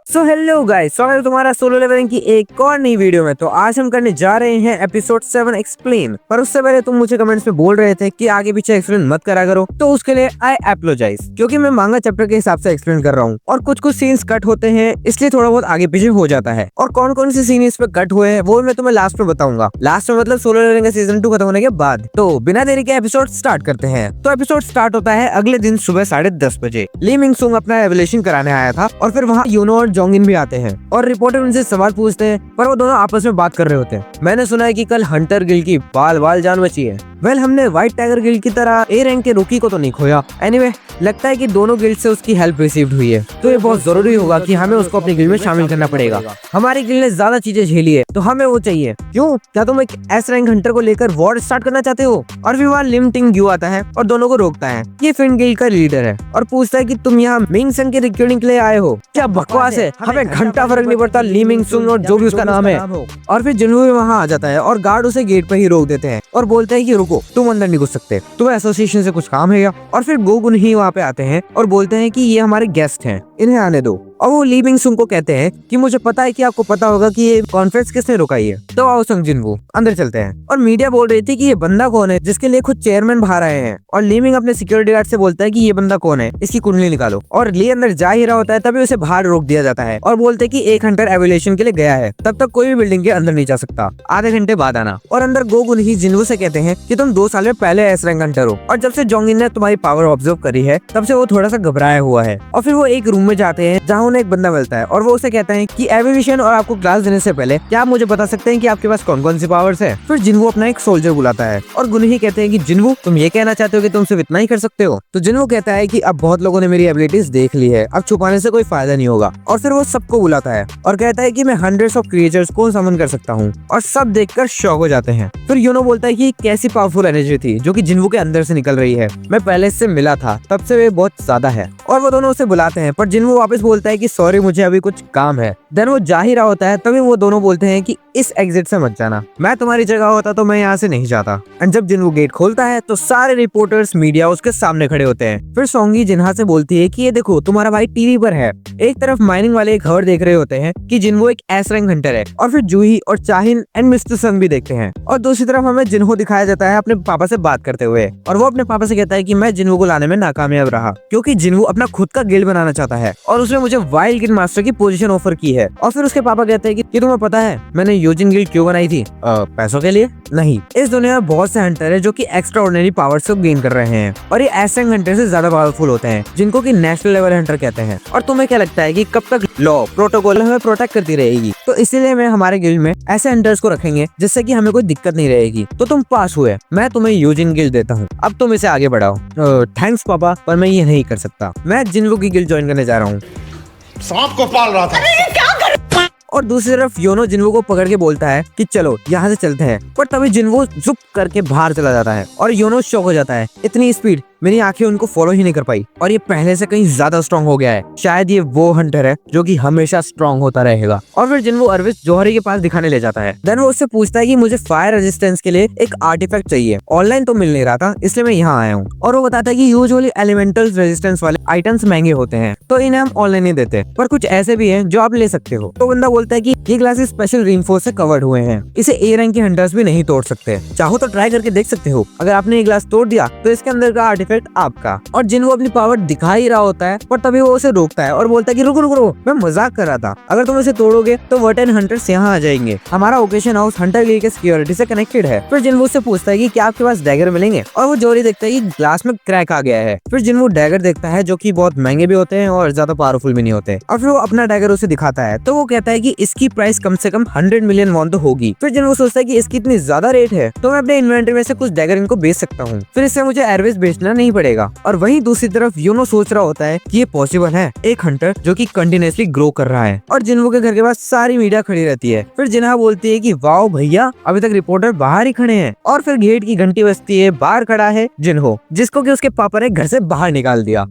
So hello guys, स्वागत है तुम्हारा सोलो लेवलिंग की एक और नई वीडियो में। तो आज हम करने जा रहे हैं एपिसोड 7 एक्सप्लेन। पर उससे पहले तुम मुझे कमेंट्स में बोल रहे थे कि आगे पीछे एक्सप्लेन मत करा करो, तो उसके लिए आई एपोलोजाइज, क्योंकि मैं मांगा चैप्टर के हिसाब से एक्सप्लेन कर रहा हूँ और कुछ सीन्स कट होते हैं, इसलिए थोड़ा बहुत आगे पीछे हो जाता है। और कौन कौन से सीन इस पे कट हुए हैं वो मैं तुम्हें लास्ट में बताऊंगा। लास्ट में मतलब सोलो लेवलिंग का सीजन 2 खत्म होने के बाद। तो बिना देरी के एपिसोड स्टार्ट करते हैं। तो एपिसोड स्टार्ट होता है अगले दिन सुबह 10:30 बजे। ली मिंग सुंग अपना एवोल्यूशन कराने आया था और फिर वहाँ यूनो और जोंगिन भी आते हैं और रिपोर्टर उनसे सवाल पूछते हैं, पर वो दोनों आपस में बात कर रहे होते हैं। मैंने सुना है कि कल हंटर गिल्ड की बाल जान बची है। वेल, हमने व्हाइट टाइगर गिल्ड की तरह ए रैंक के रूकी को तो नहीं खोया। एनीवे, लगता है कि दोनों गिल्ड से उसकी हेल्प रिसीव्ड हुई है, तो ये बहुत जरूरी होगा कि हमें उसको अपनी गिल्ड में शामिल करना पड़ेगा। हमारी गिल्ड ने ज्यादा चीजें झेली है, तो हमें वो चाहिए। क्यों? क्या तुम एक एस रैंक हंटर को लेकर वॉर स्टार्ट करना चाहते हो? और फिर वहाँ लिम टिंग ग्यू आता है और दोनों को रोकता है। ये फिन गिल्ड का लीडर है और पूछता है कि तुम यहाँ मिंग संग के रिक्रूटिंग के लिए आए हो? क्या बकवास है, हमें घंटा फर्क नहीं पड़ता ली मिंग सुंग और जो भी उसका नाम है। और फिर जिन्हू भी वहाँ आ जाता है और गार्ड उसे गेट पे ही रोक देते हैं और बोलते हैं कि रुको, तुम अंदर नहीं घुस सकते, तुम्हें एसोसिएशन से कुछ काम है क्या? और फिर गोगुन ही वहाँ पे आते हैं और बोलते हैं कि ये हमारे गेस्ट हैं, इन्हें आने दो। और वो ली मिंग सुंग को कहते हैं कि मुझे पता है कि आपको पता होगा कि ये कॉन्फ्रेंस किसने रुकाई है, तो आओ संग जिनवू अंदर चलते हैं। और मीडिया बोल रही थी कि ये बंदा कौन है जिसके लिए खुद चेयरमैन बाहर आए हैं। और ली मिंग अपने सिक्योरिटी गार्ड से बोलता है कि ये बंदा कौन है, इसकी कुंडली निकालो। और ली अंदर जा ही रहा होता है, तभी उसे बाहर रोक दिया जाता है और बोलते हैं कि एक हंटर एवोल्यूशन के लिए गया है, तब तक कोई भी बिल्डिंग के अंदर नहीं जा सकता, आधे घंटे बाद आना। और अंदर गोगुन ही जिन्वू से कहते हैं कि तुम 2 साल में पहले एस रैंक हंटर हो और जब से जोंगिन ने तुम्हारी पावर ऑब्जर्व करी है तब से वो थोड़ा सा घबराया हुआ है। और फिर वो एक रूम में जाते हैं जहाँ उन्हें एक बंदा मिलता है और वो उसे कहता है कि एवोल्यूशन और आपको क्लास देने से पहले क्या आप मुझे बता सकते हैं कि आपके पास कौन कौन सी पावर्स है? फिर जिन्वू अपना एक सोल्जर बुलाता है और गुनही कहते हैं कि जिन्वू, तुम ये कहना चाहते हो कि तुम सिर्फ इतना ही कर सकते हो? तो जिन्वू कहता है कि अब बहुत लोगों ने मेरी एबिलिटीज देख ली है, अब छुपाने से कोई फायदा नहीं होगा। और फिर वो सबको बुलाता है और कहता है कि मैं हंड्रेड्स ऑफ क्रिएचर्स को समन कर सकता हूँ। और सब देखकर शॉक हो जाते हैं। फिर यूनो बोलता है कि कैसी पावरफुल एनर्जी थी जो कि जिन्वू के अंदर से निकल रही है, मैं पहले इससे मिला था, तब से वे बहुत ज्यादा है। और वो दोनों उसे बुलाते हैं, पर जिन्वू वापस बोलता है कि सॉरी, मुझे अभी कुछ काम है। देन वो जा ही रहा होता है, तभी वो दोनों बोलते हैं कि इस एग्जिट से मत जाना, मैं तुम्हारी जगह होता तो मैं यहाँ से नहीं जाता। एंड जब जिन्वू गेट खोलता है तो सारे रिपोर्टर्स मीडिया उसके सामने खड़े होते हैं। फिर सोंगी जिन्हा से बोलती है कि ये देखो, तुम्हारा भाई टीवी पर है। एक तरफ माइनिंग वाले एक खबर देख रहे होते हैं कि जिन्वू एक एस रैंक हंटर है, और फिर जूही और चाहिन एंड मिस्टर संग भी देखते हैं। और दूसरी तरफ हमें जिन्हो दिखाया जाता है अपने पापा से बात करते हुए, और वो अपने पापा से कहता है कि मैं जिन्वू को लाने में नाकामयाब रहा क्योंकि जिन्वू अपना खुद का गिल्ड बनाना चाहता है और उसने मुझे वाइल्ड गिल्ड मास्टर की पोजीशन ऑफर की है। और फिर उसके पापा कहते हैं कि तुम्हें पता है मैंने यूजिन गिल्ड क्यों बनाई थी? पैसों के लिए नहीं, इस दुनिया में बहुत से हंटर है जो कि एक्स्ट्रा ऑर्डिनरी पावर्स को गेन कर रहे हैं और ये एस रैंक हंटर से ज्यादा पावरफुल होते हैं, जिनको कि नेशनल लेवल हंटर कहते हैं। और तुम्हें क्या लगता है कि कब तक लॉ प्रोटोकॉल हमें प्रोटेक्ट करती रहेगी? तो इसीलिए मैं हमारे गिल्ड में ऐसे हंटर्स को रखेंगे जिससे कि हमें कोई दिक्कत नहीं रहेगी। तो तुम पास हुए, मैं तुम्हें यूजिन गिल्ड देता हूँ, अब तुम इसे आगे बढ़ाओ। थैंक्स पापा, पर मैं ये नहीं कर सकता, मैं जिन्वू की गिल्ड ज्वाइन करने जा रहा हूँ। सांप को पाल रहा था। और दूसरी तरफ योनो जिन्वू को पकड़ के बोलता है कि चलो यहाँ से चलते हैं, पर तभी जिन्वू जुप करके बाहर चला जाता है और योनो शॉक हो जाता है, इतनी स्पीड, मेरी आंखें उनको फॉलो ही नहीं कर पाई और ये पहले से कहीं ज्यादा स्ट्रॉन्ग हो गया है। शायद ये वो हंटर है जो कि हमेशा स्ट्रॉन्ग होता रहेगा। और फिर जिन्वू अर्विस जौहरी के पास दिखाने ले जाता है। देन वो उससे पूछता है कि मुझे फायर रेजिस्टेंस के लिए एक आर्टिफैक्ट चाहिए, ऑनलाइन तो मिल नहीं रहा था, इसलिए मैं यहाँ आया हूँ। और वो बताता है कि यूजुअली एलिमेंटल रेजिस्टेंस वाले आइटम्स महंगे होते हैं, तो इन्हें हम ऑनलाइन नहीं देते, पर कुछ ऐसे भी है जो आप ले सकते हो। तो बंदा बोलता है कि ये ग्लासेस स्पेशल रीइंफोर्स से कवर्ड हुए हैं, इसे ए रैंक के हंटर्स भी नहीं तोड़ सकते, चाहो तो ट्राई करके देख सकते हो। अगर आपने ये ग्लास तोड़ दिया तो इसके अंदर का आर्टिफैक्ट आपका। और जिन्वू अपनी पावर दिखा ही रहा होता है, पर तभी वो उसे रोकता है और बोलता है कि रुको रुको रुको, मैं मजाक कर रहा था, अगर तुम इसे तोड़ोगे तो वर्टन हंटर्स यहाँ आ जाएंगे, हमारा ओकेशन हाउस हंटर गिल्ड के सिक्योरिटी से कनेक्टेड है। फिर जिन्वू से पूछता है कि क्या आपके पास डैगर मिलेंगे? और वो जोरी देखता है कि ग्लास में क्रैक आ गया है। फिर जिन्वू डैगर देखता है जो कि बहुत महंगे भी होते हैं और ज्यादा पावरफुल भी नहीं होते, और फिर वो अपना डैगर उसे दिखाता है। तो वो कहता है कि इसकी प्राइस कम से कम 100 मिलियन वॉन तो होगी। फिर जिन्वू सोचता है कि इसकी इतनी ज्यादा रेट है तो मैं अपने इन्वेंटरी में से कुछ डैगर इनको बेच सकता हूँ, फिर इससे मुझे एयरवेज बेचना नहीं पड़ेगा। और वहीं दूसरी तरफ यूनो सोच रहा होता है कि ये पॉसिबल है, एक हंटर जो कि कंटिन्यूअसली ग्रो कर रहा है। और जिन्वू के घर के पास सारी मीडिया खड़ी रहती है। फिर जिन्हा बोलती है कि वाओ भैया, अभी तक रिपोर्टर बाहर ही खड़े हैं। और फिर गेट की घंटी बजती है, बाहर खड़ा है जिन्हो, जिसको कि उसके पापा ने घर से बाहर निकाल दिया।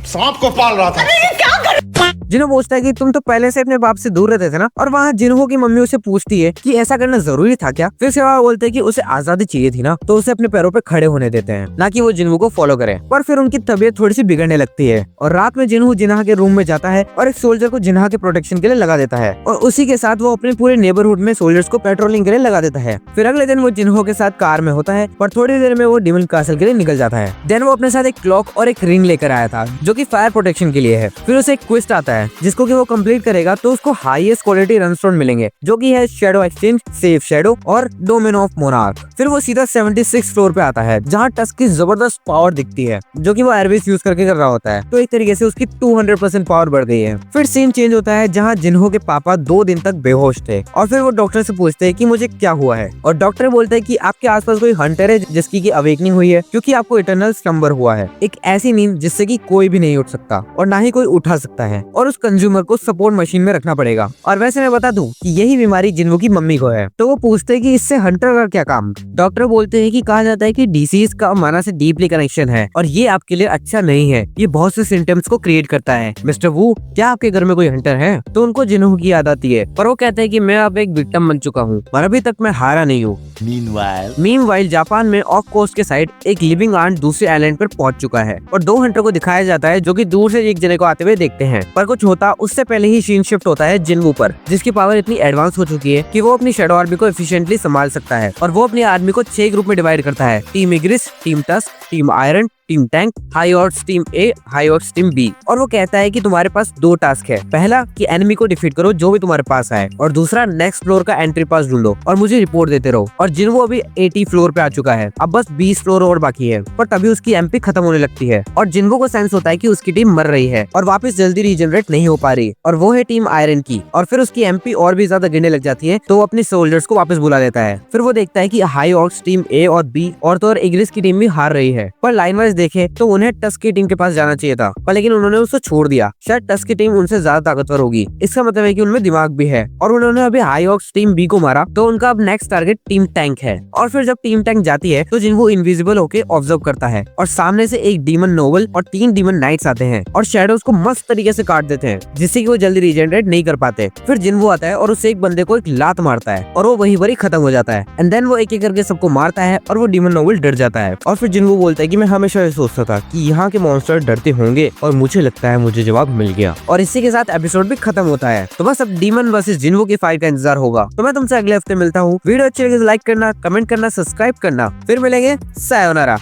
सांप को पाल रहा था। जिन्हो पूछता है कि तुम तो पहले से अपने बाप से दूर रहते थे ना। और वहाँ जिन्हो की मम्मी उसे पूछती है कि ऐसा करना जरूरी था क्या। फिर से वह बोलते हैं कि उसे आजादी चाहिए थी ना, तो उसे अपने पैरों पे खड़े होने देते हैं, ना कि वो जिन्हो को फॉलो करे। पर फिर उनकी तबीयत थोड़ी सी बिगड़ने लगती है और रात में जिन्हो जिन्हा के रूम में जाता है और एक सोल्जर को जिन्हा के प्रोटेक्शन के लिए लगा देता है और उसी के साथ वो अपने पूरे नेबरहुड में सोल्जर्स को पेट्रोलिंग के लिए लगा देता है। फिर अगले दिन वो जिन्हो के साथ कार में होता है पर थोड़ी देर में वो डेमन कासल के लिए निकल जाता है। देन वो अपने साथ एक क्लॉक और एक रिंग लेकर आया था जो कि फायर प्रोटेक्शन के लिए है। फिर उसे एक क्विस्ट आता है जिसको कि वो कंप्लीट करेगा तो उसको हाईएस्ट क्वालिटी रनस्टोन मिलेंगे जो कि है शैडो एक्सचेंज, सेफ शैडो और डोमेन ऑफ मोनार्क। फिर वो सीधा 76 फ्लोर पे आता है जहाँ टस्क की जबरदस्त पावर दिखती है जो कि वो एयरबेस यूज करके कर रहा होता है। तो एक तरीके से उसकी 200% पावर बढ़ गई है। फिर सीन चेंज होता है जहाँ जिन्हो के पापा 2 दिन तक बेहोश थे और फिर वो डॉक्टर से पूछते हैं कि मुझे क्या हुआ है और डॉक्टर बोलते हैं कि आपके आसपास कोई हंटर है जिसकी की अवेकनिंग हुई है क्योंकि आपको इटर्नल स्लंबर हुआ है, एक ऐसी नींद जिससे कि कोई भी नहीं उठ सकता और ना ही कोई उठा सकता है और उस कंज्यूमर को सपोर्ट मशीन में रखना पड़ेगा। और वैसे मैं बता दूं कि यही बीमारी जिन्हो की मम्मी को है। तो वो पूछते हैं कि इससे हंटर का क्या काम। डॉक्टर बोलते हैं कि कहा जाता है कि डिसीज का माना से डीपली कनेक्शन है और ये आपके लिए अच्छा नहीं है, ये बहुत से सिम्टम्स को क्रिएट करता है। मिस्टर वू, क्या आपके घर में कोई हंटर है? तो उनको जिन्हो की याद आती है पर वो कहते हैं कि मैं अब एक विक्टिम बन चुका हूँ और अभी तक मैं हारा नहीं हूँ। मीनवाइल जापान में ऑफ कोस्ट के साइड एक लिविंग आंट दूसरे आइलैंड पर पहुंच चुका है और 2 हंटर को दिखाया जाता है जो कि दूर से एक जने को आते हुए देखते हैं। पर कुछ होता उससे पहले ही सीन शिफ्ट होता है जिन्वू पर, जिसकी पावर इतनी एडवांस हो चुकी है कि वो अपनी शैडो आर्मी को एफिशिएंटली संभाल सकता है और वो अपनी आर्मी को 6 ग्रुप में डिवाइड करता है, team Igris, team Tusk, team iron, team tank, high orcs team A, high orcs team B. और वो कहता है कि तुम्हारे पास 2 टास्क है, पहला कि एनिमी को डिफीट करो जो भी तुम्हारे पास आए और दूसरा नेक्स्ट फ्लोर का एंट्री पास ढूंढो और मुझे रिपोर्ट देते रहो। और जिन्हो अभी 80 फ्लोर पे आ चुका है, अब बस 20 फ्लोर और बाकी है। पर तभी उसकी एमपी खत्म होने लगती है और जिन्हो को सेंस होता है कि उसकी टीम मर रही है और वापस जल्दी रीजनरेट नहीं हो पा रही और वो है टीम आयरन की। और फिर उसकी एमपी और भी ज्यादा गिरने लग जाती है तो वो अपने सोल्जर्स को वापस बुला लेता है। फिर वो देखता है कि हाई ऑर्ड्स टीम ए और बी और तो और इग्रिस की टीम भी हार रही है। पर लाइन वाइज देखे तो उन्हें टस्क की टीम के पास जाना चाहिए था पर लेकिन उन्होंने उसको छोड़ दिया। शायद टस्क की टीम उनसे ज्यादा ताकतवर होगी, इसका मतलब है कि उनमें दिमाग भी है और उन्होंने अभी हाई ऑक्स टीम बी को मारा तो उनका अब नेक्स्ट टारगेट टीम टैंक है। और फिर जब टीम टैंक जाती है तो जिन्हो इनविजिबल होके ऑब्जर्व करता है और सामने से एक डीमन नोबल और 3 डीमन नाइट्स आते हैं और शैडोज को मस्त तरीके से काट देते हैं जिससे कि वो जल्दी रीजनरेट नहीं कर पाते। फिर जिन्हो आता है और उससे एक बंदे को एक लात मारता है और वो वही वही खत्म हो जाता है। एंड देन वो एक एक करके सबको मारता है और वो डीमन नोबल डर जाता है। और फिर जिन्हो बोलता है कि मैं हमेशा ये सोचता था कि यहाँ के मॉन्स्टर डरते होंगे और मुझे लगता है मुझे जवाब मिल गया। और इसी के साथ एपिसोड भी खत्म होता है। तो बस अब डीमन वर्सेस जिन्हो की फाइट का इंतजार होगा। तो मैं तुमसे अगले हफ्ते मिलता हूँ। वीडियो अच्छी लगे तो लाइक करना, कमेंट करना, सब्सक्राइब करना। फिर मिलेंगे, सायोनारा।